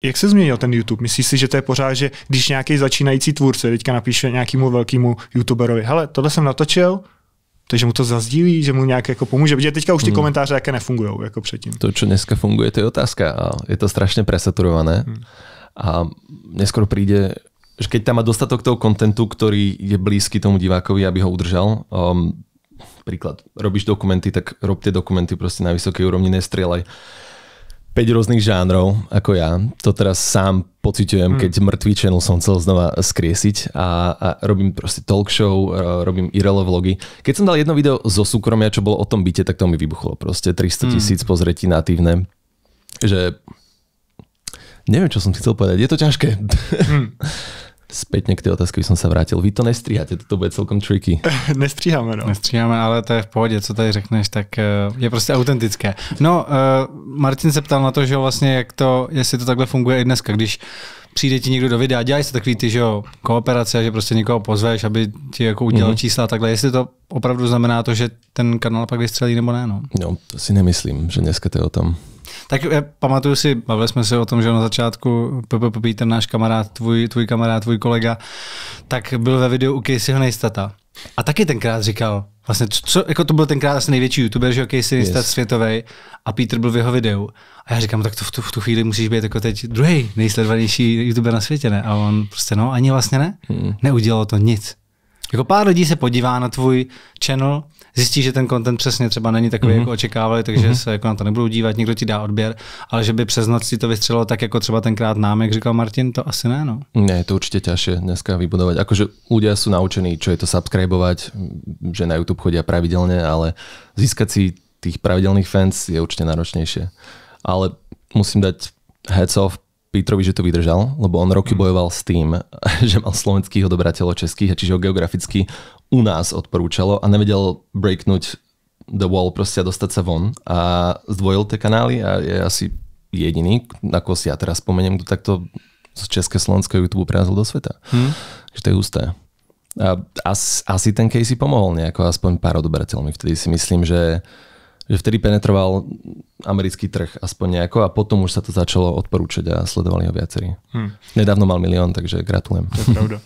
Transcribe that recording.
Jak se změnil ten YouTube? Myslíš si, že to je pořád, že když nějaký začínající tvůrce teďka napíše nějakému velkému YouTuberovi, hele, tohle jsem natočil, takže mu to zazdílí, že mu nějak jako pomůže, protože teďka už ty komentáře jaké nefungujou jako předtím. To, čo dneska funguje, to je otázka a je to strašne presaturované a neskôr príde, že keď tam má dostatok toho kontentu, ktorý je blízky tomu divákovi, aby ho udržal, príklad, robíš dokumenty, tak rob tie dokumenty proste na vysokej úrovni, nestrieľaj 5 rôznych žánrov, ako ja. To teraz sám pociťujem, keď mŕtvý channel som chcel znova skriesiť a robím proste talk show, robím IRL vlogy. Keď som dal jedno video zo súkromia, čo bolo o tom byte, tak to mi vybuchlo. Proste 300 000 pozretí natívne. Že neviem, čo som ti chcel povedať. Je to ťažké. Spätne k tej otázke by som sa vrátil. Vy to nestříháte, to bude celkom tricky. Nestříháme, no. Nestříháme, ale to je v pohodě, co tady řekneš, tak je prostě autentické. No, Martin se ptal na to, že vlastně jak to, jestli to takhle funguje i dneska, když přijde ti někdo do videa, dělají se takový ty, že jo, kooperace, že prostě někoho pozveš, aby ti jako udělal čísla a takhle, jestli to opravdu znamená to, že ten kanál pak vystřelí nebo ne, no. No, to si nemyslím, že dneska to je o tom. Tak já pamatuju si, bavili jsme se o tom, že na začátku Peter, náš kamarád, tvůj kamarád, tvůj kolega, tak byl ve videu u Caseyho Neistata. A taky tenkrát říkal, vlastně, jako to byl tenkrát asi největší youtuber, že Casey Neistat světovej a Peter byl v jeho videu. A já říkám, tak to v tu chvíli musíš být jako teď druhý nejsledovanější youtuber na světě, ne? A on prostě no, ani vlastně ne. Neudělalo to nic. Jako pár lidí se podívá na tvůj channel, zjistí, že ten content přesně třeba není takový, jako očekávali, takže se jako na to nebudou dívat, někdo ti dá odběr, ale že by přes noc si to vystřelilo tak, jako třeba tenkrát nám, jak říkal Martin, to asi ne, no. Nie, to určite ťažšie dneska vybudovať. Akože ľudia sú naučení, čo je to subscribovať, že na YouTube chodia pravidelne, ale získať si tých pravidelných fans je určite náročnejšie. Ale musím dať heads off Petrovi, že to vydržal, lebo on roky bojoval s tým, že mal slovenských odobrateľov českých, čiže ho geograficky u nás odporúčalo a nevedel breaknúť the wall, proste dostať sa von a zdvojil tie kanály a je asi jediný, ako si ja teraz spomeniem, kto takto z československého YouTube prerazil do sveta. Takže to je husté. A asi ten Casey pomohol nejako, aspoň pár odoberateľmi. Vtedy si myslím, že vtedy penetroval americký trh aspoň nejako a potom už sa to začalo odporúčať a sledovali ho viacerí. Nedávno mal 1 000 000, takže gratulujem. To je pravda.